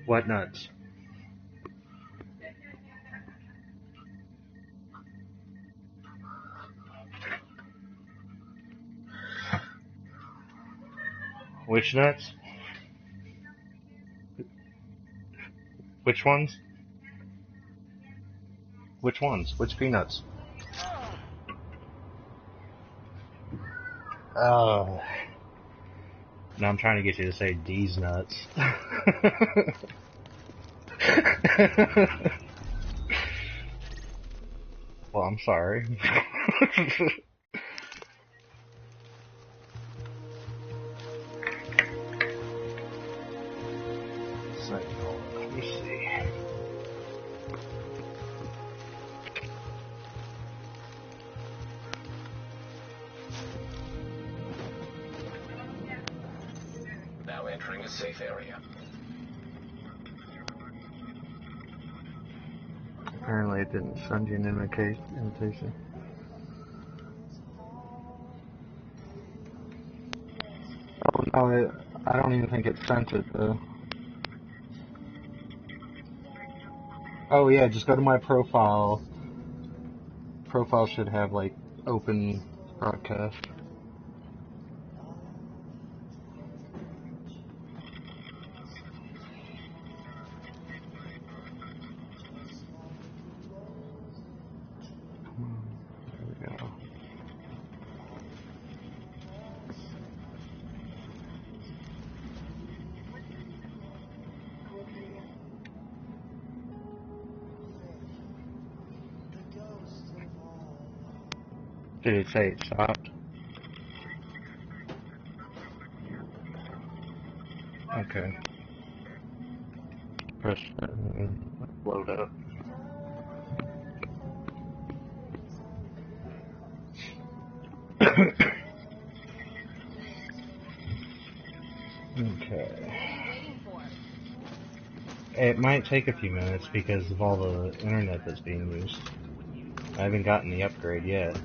What nuts? Which nuts? Which ones? Which ones? Which peanuts? Oh. No, I'm trying to get you to say D's nuts. Well, I'm sorry. So, let me see. Now entering a safe area. Apparently it didn't send you an invitation. Oh no, I don't even think it sent it though. Oh yeah, just go to my profile. Profile should have like open broadcast. There we go. Did it say it stopped? Okay. Press it and load up. Okay. It might take a few minutes because of all the internet that's being used. I haven't gotten the upgrade yet.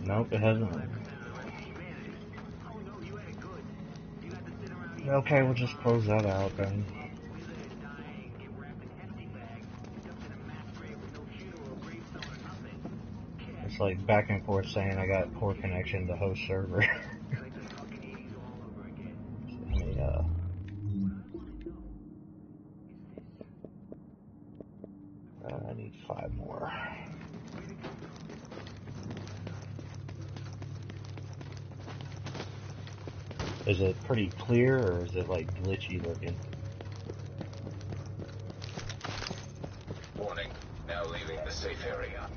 Nope, it hasn't. Okay, we'll just close that out then. It's like back and forth saying I got poor connection to host server. I need 5 more. Is it pretty clear or is it like glitchy looking? Warning, now leaving the safe area.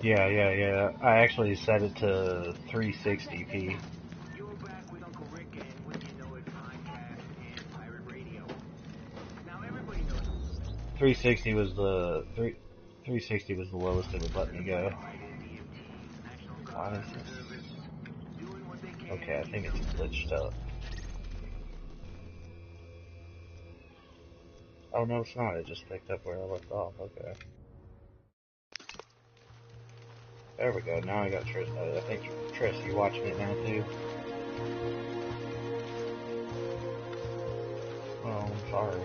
Yeah. I actually set it to 360p. 360 was the 360 was the lowest it would let me go. Why is this? Okay, I think it's glitched up. Oh no, it's not. It just picked up where I left off. Okay. There we go. Now I got Trish. I think Trish, you watching it now too? Oh, I'm sorry.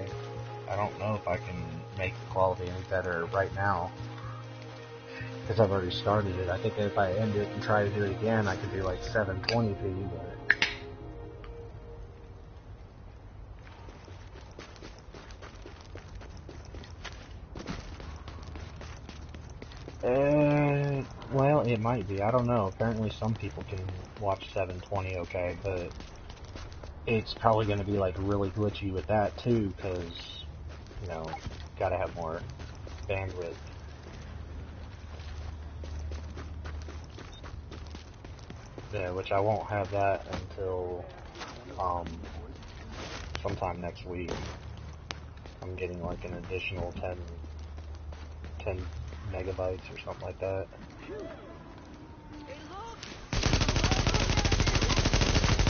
I don't know if I can make the quality any better right now. Because I've already started it. I think if I end it and try to do it again, I could do like 720p, but... well, it might be. I don't know. Apparently some people can watch 720 okay, but it's probably going to be like really glitchy with that too, because, you know, gotta have more bandwidth. Yeah, which I won't have that until sometime next week. I'm getting like an additional 10 megabytes or something like that.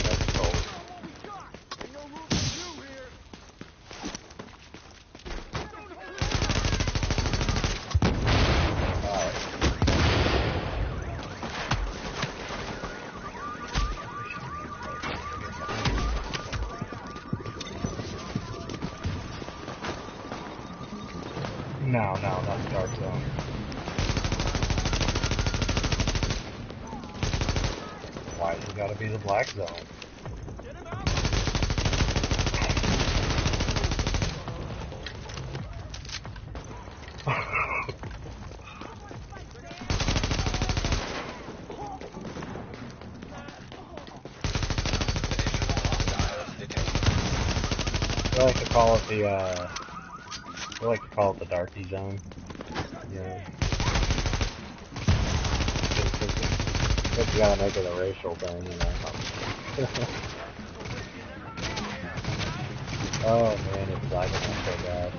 That's cold. No, not the dark zone. Why has it gotta be the black zone? I like to call it the darky zone. Yeah. But you gotta make it a racial thing, you know. Oh man, it's lagging out so bad.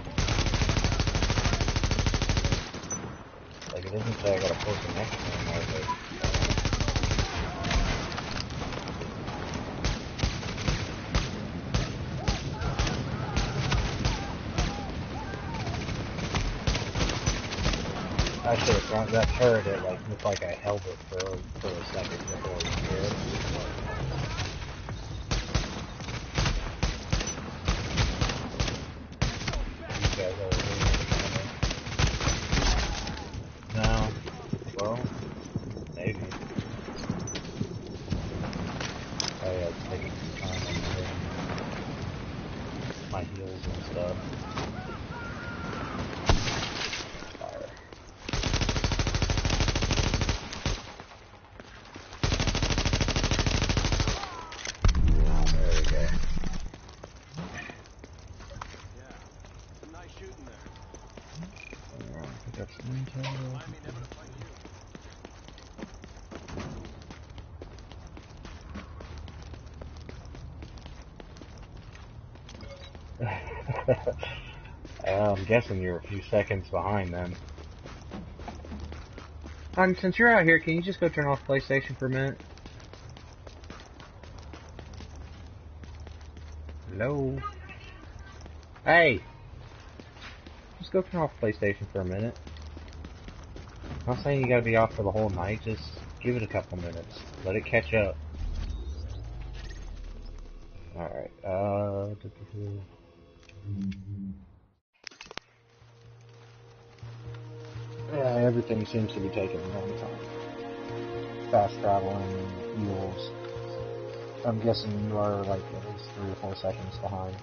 Like, it doesn't say I gotta pull connection anymore, but... I should have thrown that turret. It like looked like I held it for a second before it did. These guys over here. No. Well, maybe. Oh yeah, it's taking some time on my heels and stuff. Fire. There we go. Pick up some intel. I'm guessing you're a few seconds behind then. Since you're out here, can you just go turn off PlayStation for a minute? Hello? Hey! Just go turn off PlayStation for a minute. I'm not saying you gotta be off for the whole night, just give it a couple minutes. Let it catch up. Alright, yeah, everything seems to be taking a long time. Fast traveling, fuels. I'm guessing you are like at least 3 or 4 seconds behind.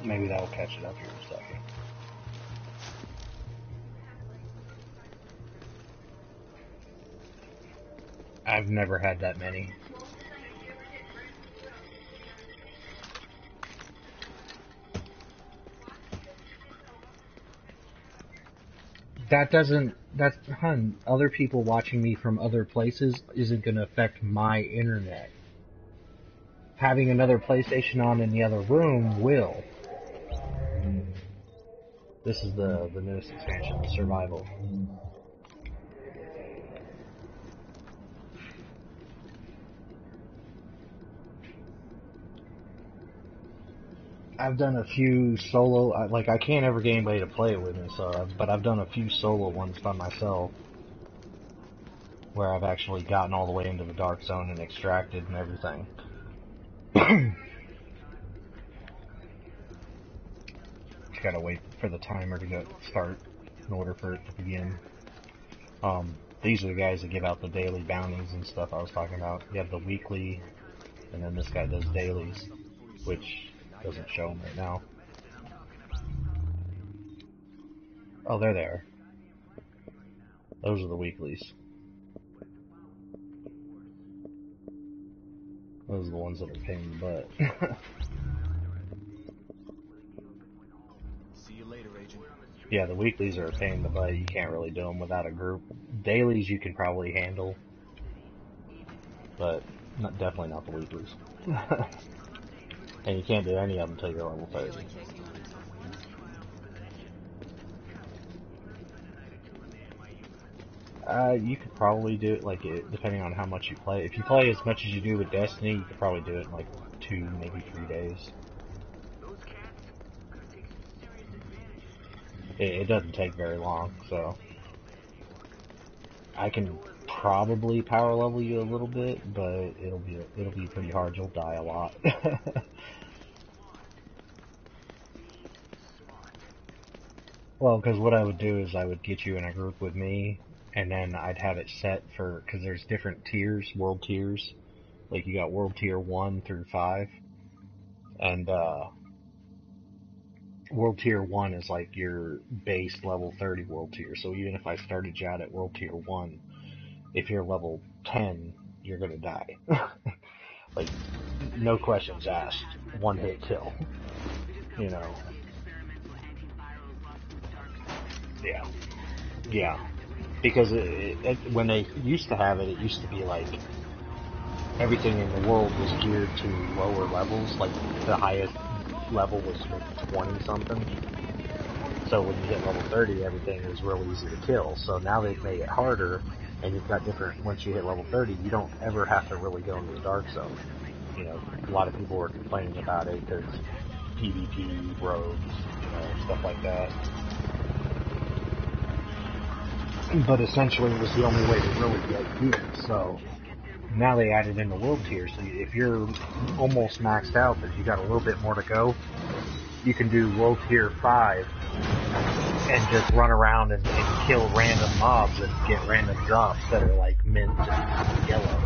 Maybe that will catch it up here in a second. I've never had that many. Other people watching me from other places isn't going to affect my internet. Having another PlayStation on in the other room will. This is the newest expansion, Survival. I've done a few solo, I can't ever get anybody to play it with me, but I've done a few solo ones by myself, where I've actually gotten all the way into the dark zone and extracted and everything. Just gotta wait for the timer to start in order for it to begin. These are the guys that give out the daily bounties and stuff I was talking about. You have the weekly, and then this guy does dailies, which doesn't show them right now. Oh, there they are. Those are the weeklies. Those are the ones that are a pain in the butt. See you later, Agent. Yeah, the weeklies are a pain in the butt. You can't really do them without a group. Dailies you can probably handle, but definitely not the weeklies. And you can't do any of them until you're level 30. You could probably do it, like, depending on how much you play. If you play as much as you do with Destiny, you could probably do it in, like, 2, maybe 3 days. It doesn't take very long, so... I can probably power level you a little bit, but it'll be pretty hard. You'll die a lot. Well, because what I would do is I would get you in a group with me, and then I'd have it set for, because there's different tiers, world tiers. Like, you got world tier 1 through 5, and, world tier 1 is like your base level 30 world tier. So even if I started you out at world tier 1, if you're level 10, you're gonna die. Like, no questions asked. One hit kill. You know. Yeah. Yeah. Because when they used to have it, it used to be like everything in the world was geared to lower levels. Like the highest level was 20 something. So when you hit level 30, everything is real easy to kill. So now they've made it harder, and you've got different. Once you hit level 30, you don't ever have to really go into the dark zone. You know, a lot of people were complaining about it because PvP, rogues, you know, stuff like that. But essentially, it was the only way to really get gear. So now they added in the world tier. So if you're almost maxed out, but you got a little bit more to go, you can do world tier 5 and just run around and kill random mobs and get random drops that are like mint and yellow.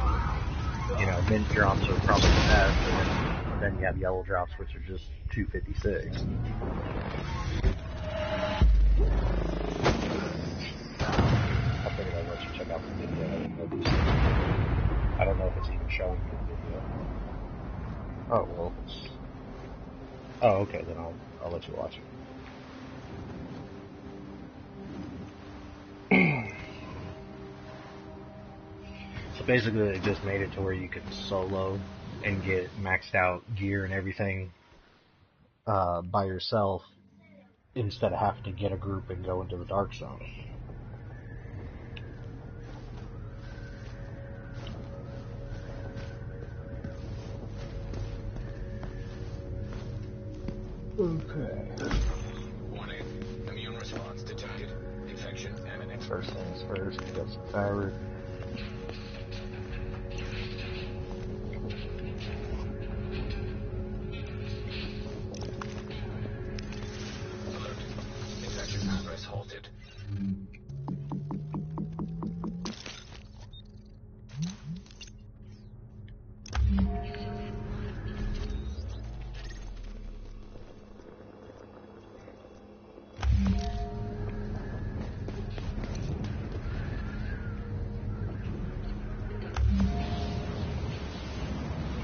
You know, mint drops are probably the best, and then you have yellow drops, which are just 256. I figured I'd let you check out the video. I don't know if it's even showing you the video. Oh, well, it's... Oh, okay, then I'll let you watch it. So basically they just made it to where you could solo and get maxed out gear and everything by yourself instead of having to get a group and go into the dark zone. Okay. Warning. Immune response detected. Infection imminent. First things first, get some fabric. Alert. Infection progress halted.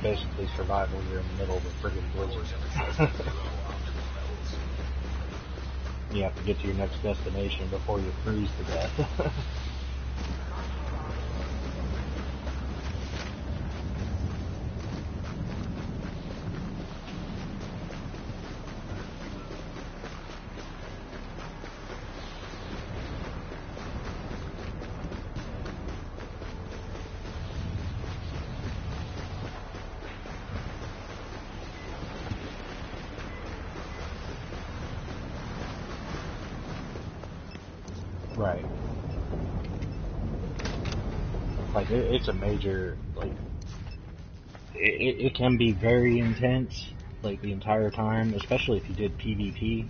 Basically survival, you're in the middle of a friggin' blizzard. You have to get to your next destination before you freeze to death. Right. Like, it's a major, like, it can be very intense, like, the entire time, especially if you did PvP.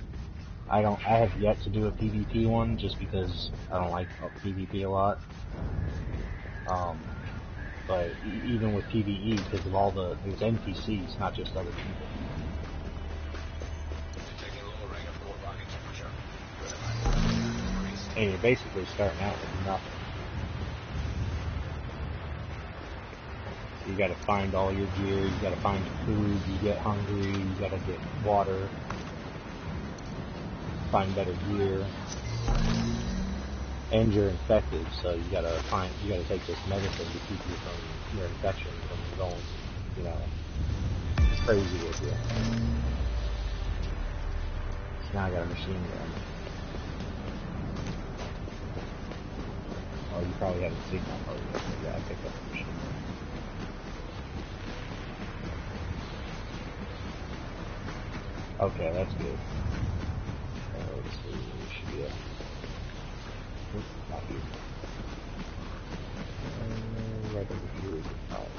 I have yet to do a PvP one, just because I don't like PvP a lot. But even with PvE, because of all there's NPCs, not just other people. Detecting lower rate of core body temperature. And you're basically starting out with nothing. You gotta find all your gear, you gotta find food, you get hungry, you gotta get water, find better gear. And you're infected, so you gotta take this medicine to keep you from your infection from going, you know, crazy with you. So now I got a machine gun. Oh, you probably haven't seen that part yet, but yeah, I picked up the machine gun. Okay, that's good. Let's see, there should be a... Oops, not here. Right over here is the top.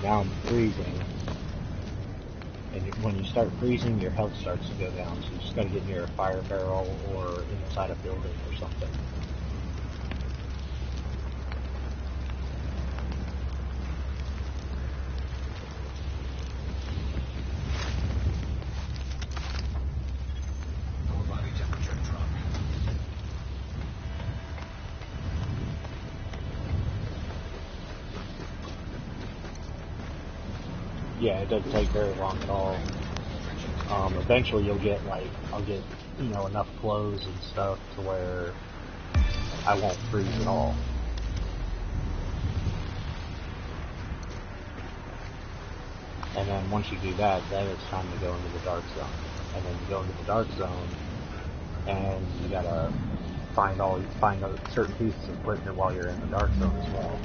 Now I'm freezing. And when you start freezing, your health starts to go down, so you just gotta get near a fire barrel or inside a building or something. Yeah, it doesn't take very long at all. Eventually you'll get I'll get, you know, enough clothes and stuff to where I won't freeze at all. And then once you do that, then it's time to go into the dark zone. And then you go into the dark zone, and you gotta find certain pieces of equipment while you're in the dark zone as well.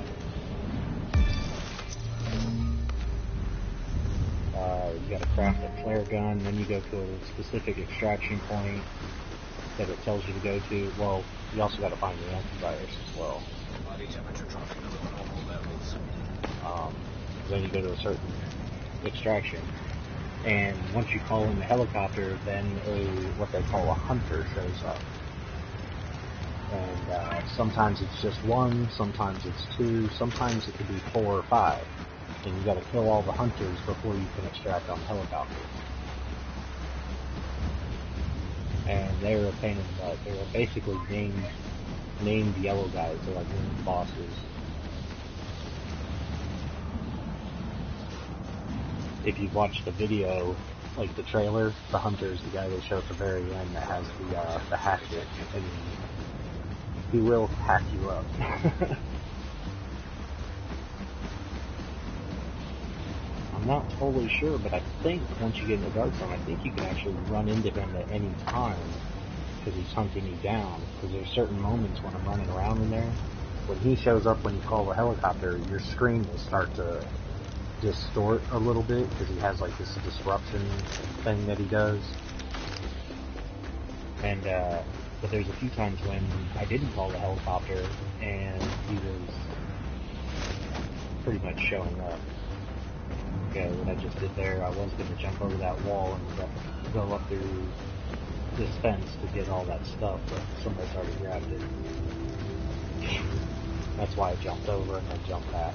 You gotta craft a flare gun, then you go to a specific extraction point that it tells you to go to. Well, you also gotta find the antivirus as well. Body temperature dropping below normal levels. Then you go to a certain extraction, and once you call in the helicopter, then what they call a hunter shows up. And sometimes it's just one, sometimes it's two, sometimes it could be 4 or 5. And you gotta kill all the hunters before you can extract on the helicopter. And they're a pain in the butt. They're basically named yellow guys. They're like named bosses. If you've watched the video, like the trailer, the hunter is the guy they show at the very end that has the hatchet, and he will hack you up. I'm not totally sure, but I think once you get in the dark zone, I think you can actually run into him at any time, because he's hunting you down. Because there's certain moments when I'm running around in there, when he shows up when you call the helicopter, your screen will start to distort a little bit, because he has like this disruption thing that he does. And but there's a few times when I didn't call the helicopter, and he was pretty much showing up. Okay, what I just did there, I was going to jump over that wall and go up through this fence to get all that stuff, but somebody's already grabbed it. That's why I jumped over and then jumped back.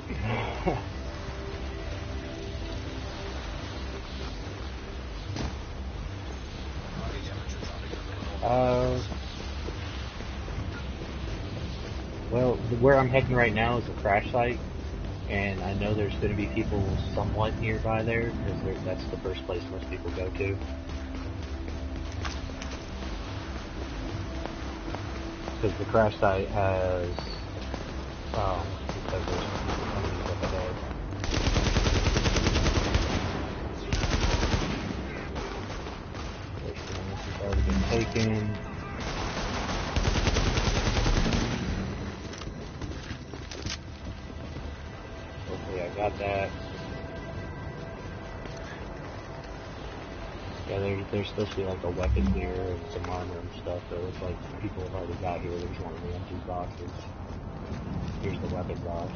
Well, where I'm heading right now is a crash site. And I know there's going to be people somewhat nearby there, because that's the first place most people go to. Because the crash site has, because there's people coming up ahead. This has already been taken. Got that. Yeah, there's supposed to be like a weapon here and some armor and stuff, but it looks like people have already got here. There's one of the empty boxes. Here's the weapon box.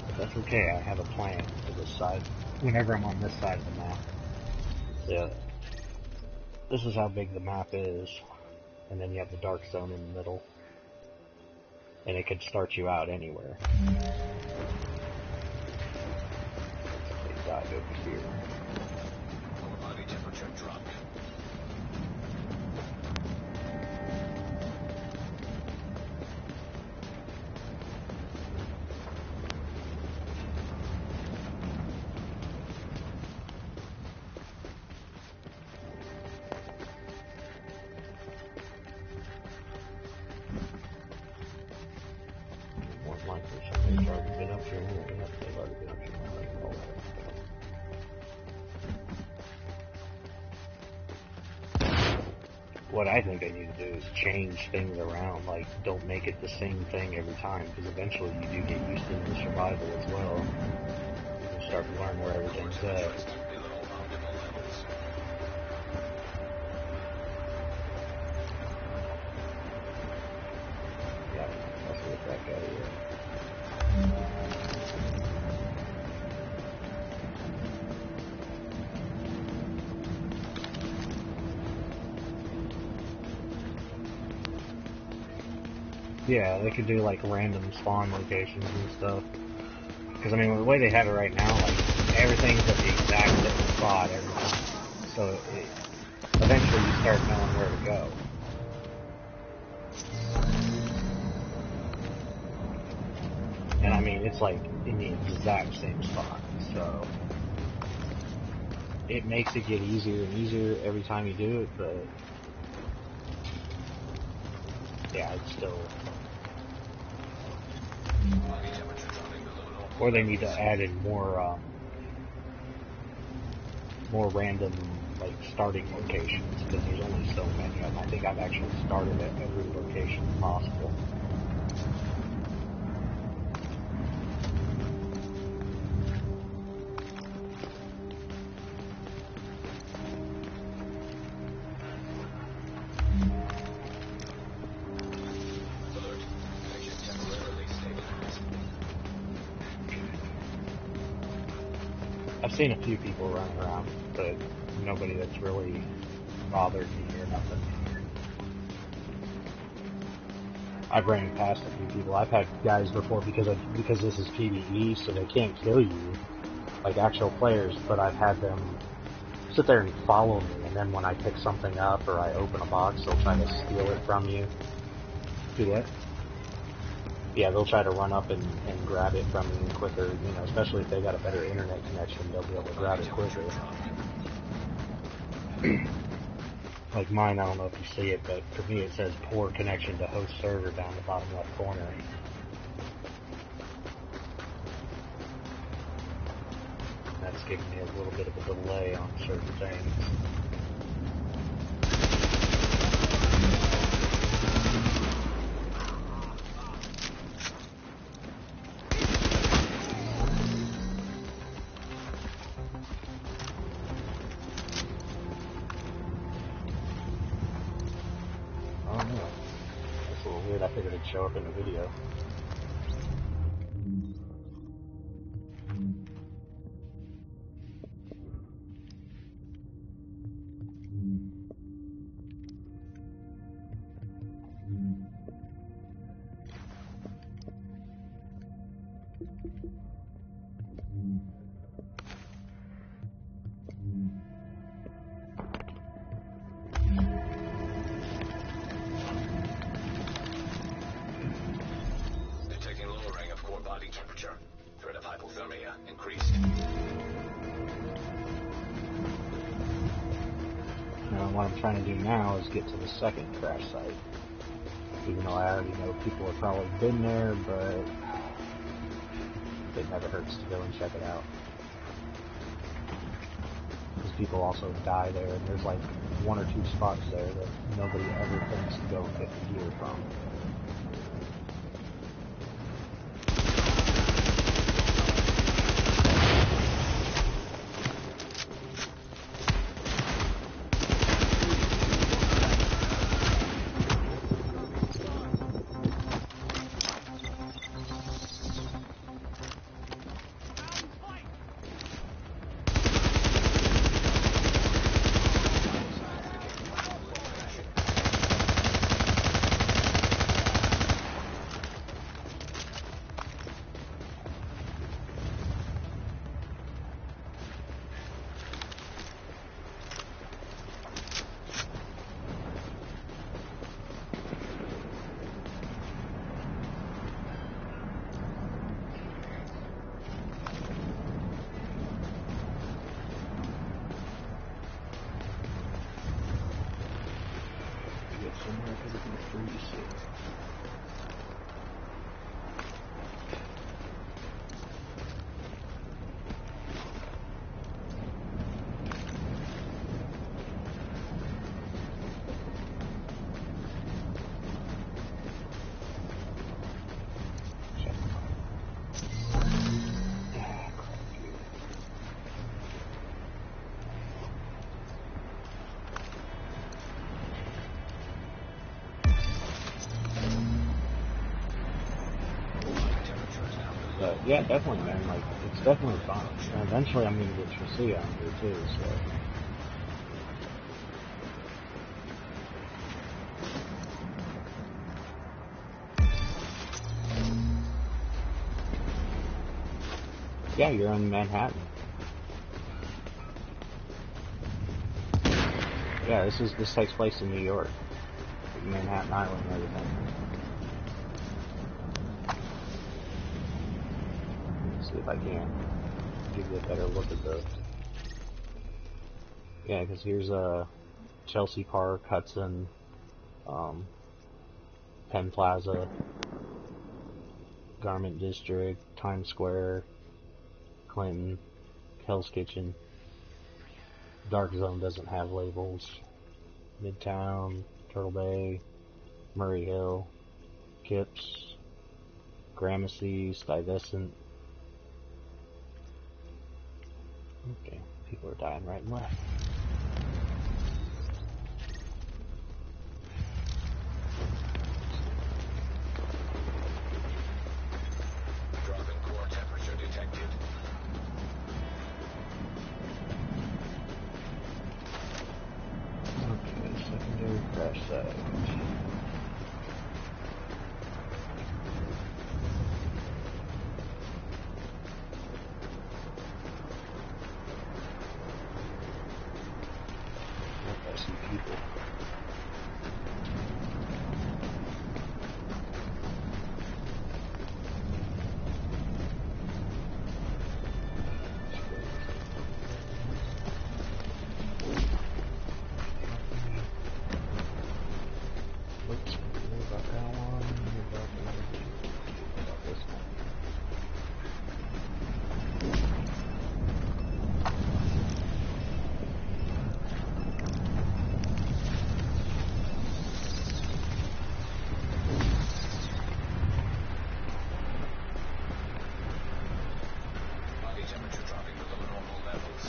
But that's okay, I have a plan for this side. Whenever I'm on this side of the map. Yeah. This is how big the map is. And then you have the dark zone in the middle. And it could start you out anywhere. They dive over here. Body temperature dropped. what I think they need to do is change things around. Like, don't make it the same thing every time, because eventually you do get used to the survival as well. You start to learn where everything's at. Yeah, that's what that guy is. Yeah, they could do like random spawn locations and stuff. Because I mean, the way they have it right now, like everything's at the exact same spot every time. So eventually you start knowing where to go. And I mean, it's like in the exact same spot. So it makes it get easier and easier every time you do it, but yeah, it's still. Or they need to add in more random, like, starting locations, because there's only so many of them. I think I've actually started at every location possible. I've seen a few people running around, but nobody that's really bothered me or nothing. I've ran past a few people. I've had guys before because this is PvE, so they can't kill you like actual players. But I've had them sit there and follow me, and then when I pick something up or I open a box, they'll try to steal it from you. Do that? Yeah, they'll try to run up and grab it from you quicker, you know, especially if they got a better internet connection, they'll be able to grab it quicker. Like mine, I don't know if you see it, but for me it says poor connection to host server down the bottom left corner. That's giving me a little bit of a delay on certain things. I figured it'd show up in the video. What I'm trying to do now is get to the second crash site. Even though I already know people have probably been there, but it never hurts to go and check it out. Because people also die there, and there's like 1 or 2 spots there that nobody ever thinks to go and get the gear from. Yeah, definitely, man. Like, it's definitely fun. And eventually I'm gonna get Tracia on here too, so. Yeah, you're in Manhattan. Yeah, this takes place in New York. Like Manhattan Island and everything. Let's see if I can give you a better look at the. Yeah, because here's Chelsea Park, Hudson, Penn Plaza, Garment District, Times Square, Clinton, Hell's Kitchen. Dark Zone doesn't have labels. Midtown, Turtle Bay, Murray Hill, Kips, Gramercy, Stuyvesant. Okay, people are dying right and left. Dropping core temperature detected. Okay, secondary crash site. I see people. Whoops, what about that one? What about that one? What about this one? Body temperature dropping below normal levels.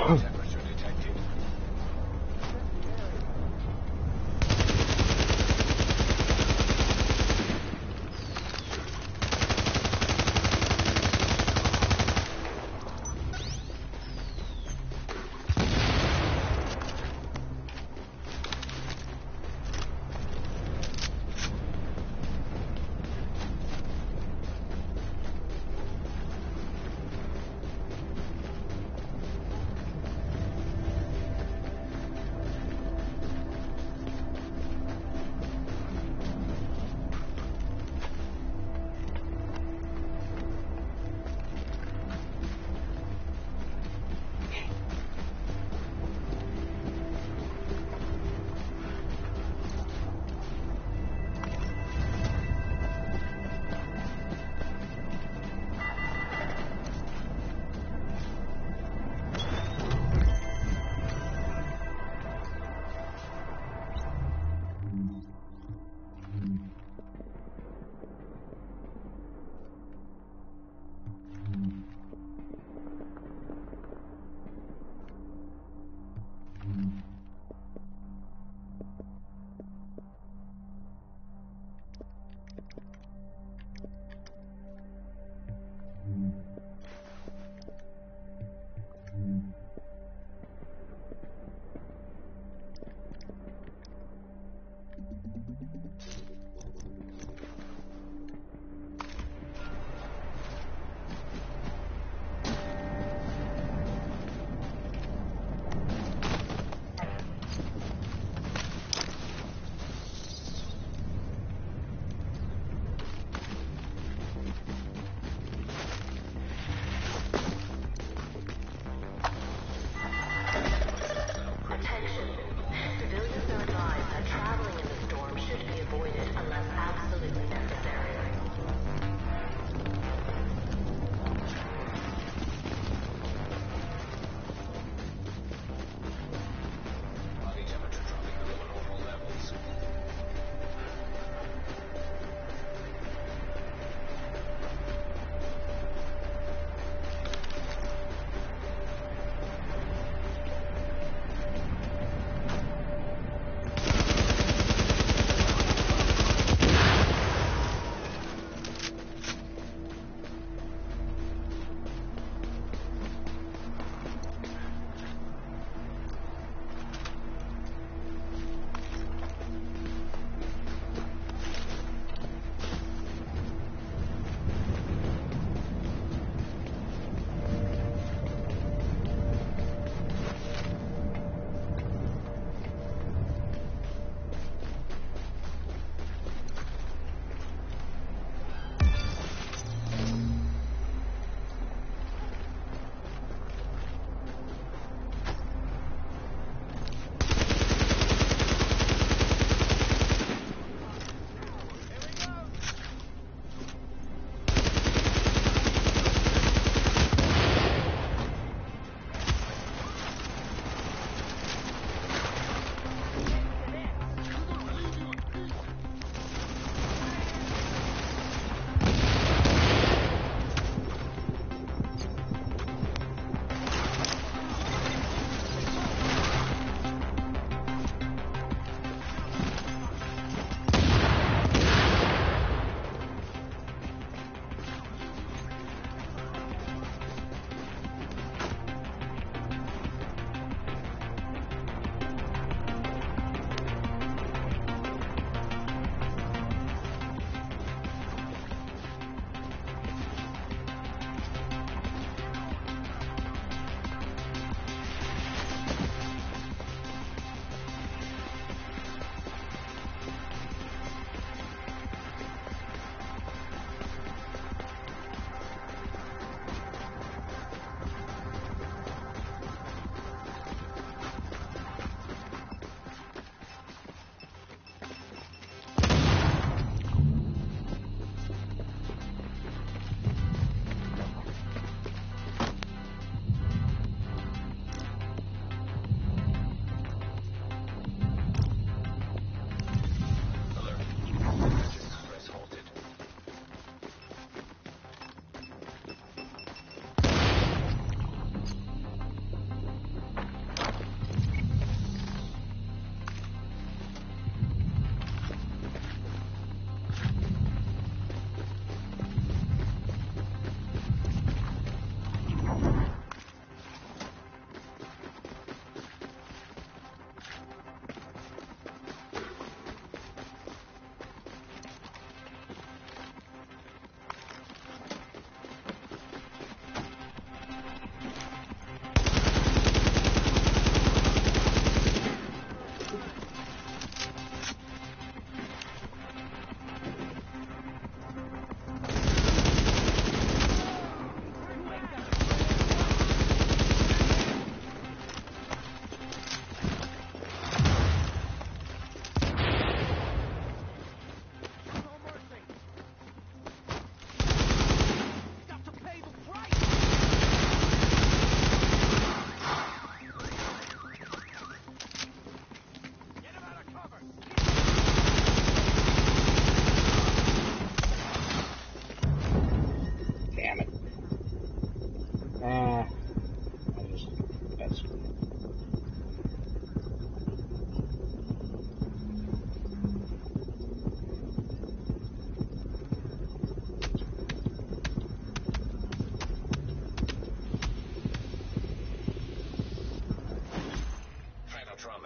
Temperature detected.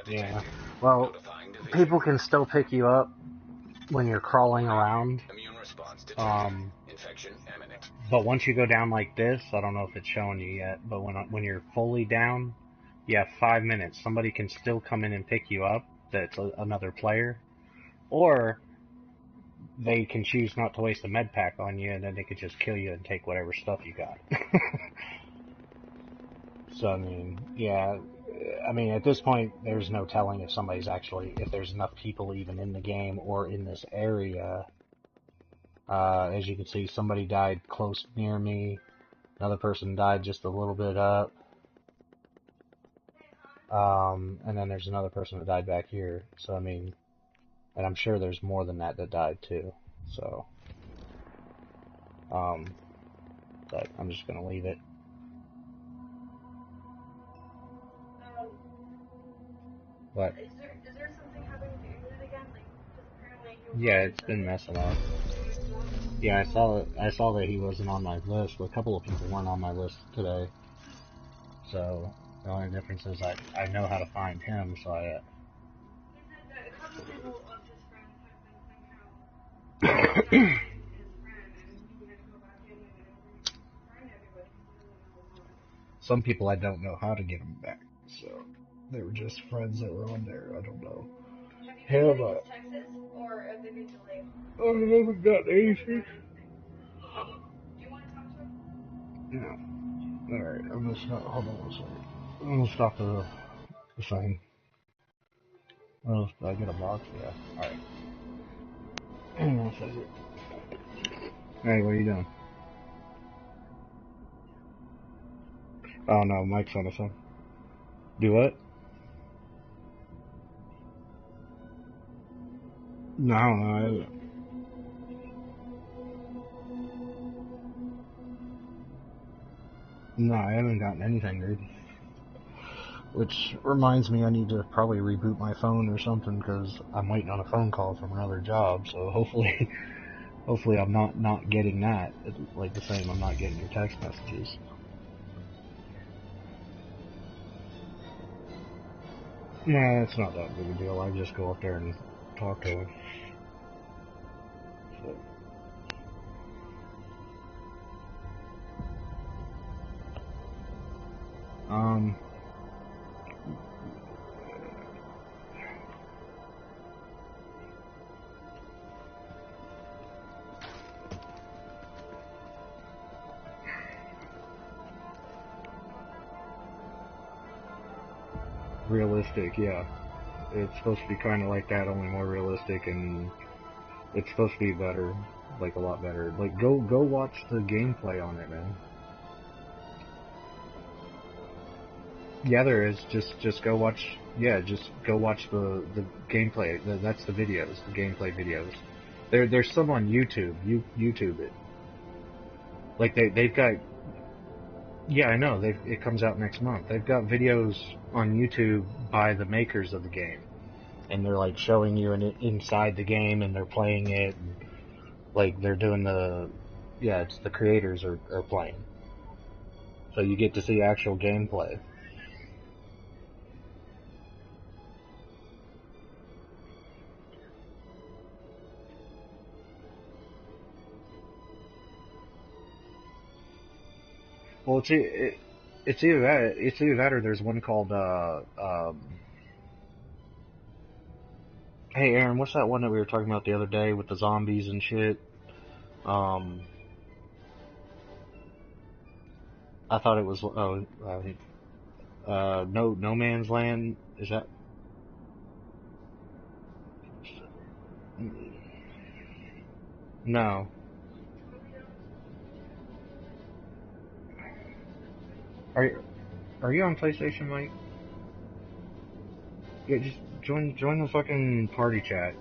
a Yeah. detective. Well, Notifying division. people can still pick you up when you're crawling around. Immune response detected. Um, Infection imminent. but once you go down like this, I don't know if it's showing you yet, but when you're fully down, you have 5 minutes. Somebody can still come in and pick you up. That's another player, or they can choose not to waste a med pack on you, and then they could just kill you and take whatever stuff you got. So, I mean, yeah, I mean, at this point, there's no telling if if there's enough people even in the game or in this area. As you can see, somebody died close near me, another person died just a little bit up, and then there's another person that died back here. So, I mean, and I'm sure there's more than that died too. So, but I'm just gonna leave it. What? Is there something happening with the internet again? Like, because apparently Yeah, it's been messing up. Yeah, I saw that he wasn't on my list. A couple of people weren't on my list today. So the only difference is I know how to find him, so he said that a couple people of his friends have been somehow his friend, and he had to go back in and find everybody because he doesn't know what's on. Some people I don't know how to get them back, so they were just friends that were on there. I don't know. Have you been getting his texts, or have they been delayed? I haven't got anything. Do you want to talk to him? Yeah. Alright, I'm gonna stop. Hold on one second. I'm gonna stop the thing. Oh, did I get a box? Yeah. Alright. Hang on a second. Hey, what are you doing? Oh no, Mike's on the phone. Do what? No, I don't know. No, I haven't gotten anything, dude. Which reminds me I need to probably reboot my phone or something, because I'm waiting on a phone call from another job, so hopefully I'm not getting that. Like the same, I'm not getting your text messages. Nah, it's not that big a deal. I just go up there and talk to him. So. Realistic, yeah. It's supposed to be kind of like that, only more realistic, and it's supposed to be better, like a lot better. Like go watch the gameplay on it, man. Yeah, there is. Just go watch. Yeah, just go watch the gameplay. That's the videos, the gameplay videos. There's some on YouTube. YouTube it. Like they've got. Yeah, I know. It comes out next month. They've got videos on YouTube by the makers of the game, and they're like showing you inside the game, and they're playing it, and like they're doing the. Yeah, it's the creators are playing. So you get to see actual gameplay. Well, it's either that or there's one called hey Aaron, what's that one that we were talking about the other day with the zombies and shit? I thought it was No Man's Land. Is that? No. Are you on PlayStation, Mike? Yeah, just join the fucking party chat.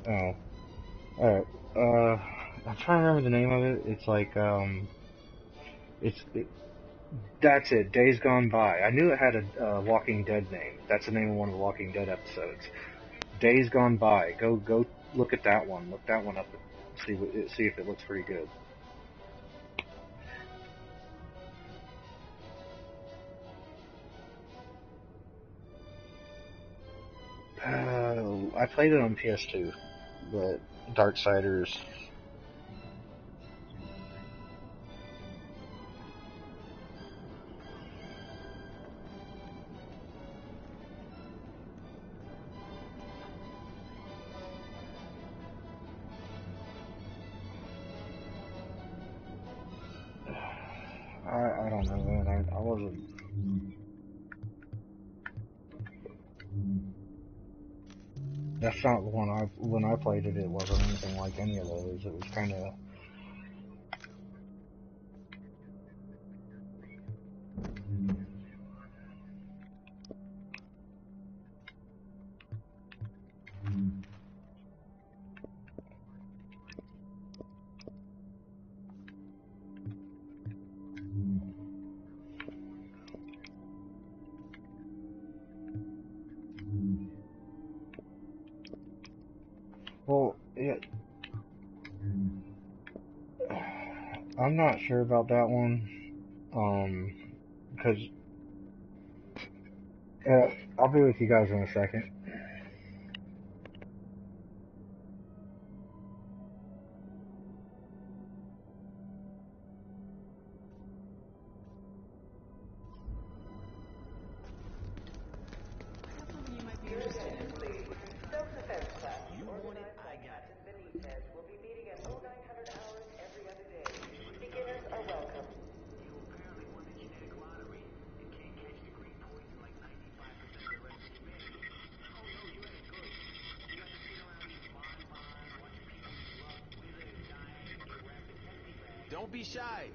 Oh. Alright. I'm trying to remember the name of it. It's like, that's it, Days Gone By. I knew it had a Walking Dead name. That's the name of one of the Walking Dead episodes. Days Gone By. Go look at that one. Look that one up and see if it looks pretty good. I played it on PS2, but Darksiders. I don't know, man. I wasn't. That's not the one when I played it. It wasn't anything like any of those. It was kind of. Well, yeah, I'm not sure about that one. Because I'll be with you guys in a second. You want it, I got it. Don't be shy.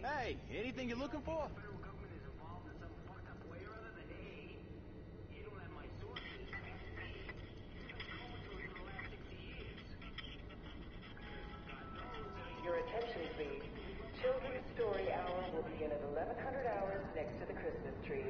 Hey, anything you're looking for? Your attention, please. Children's Story Hour will begin at 1100 hours next to the Christmas tree.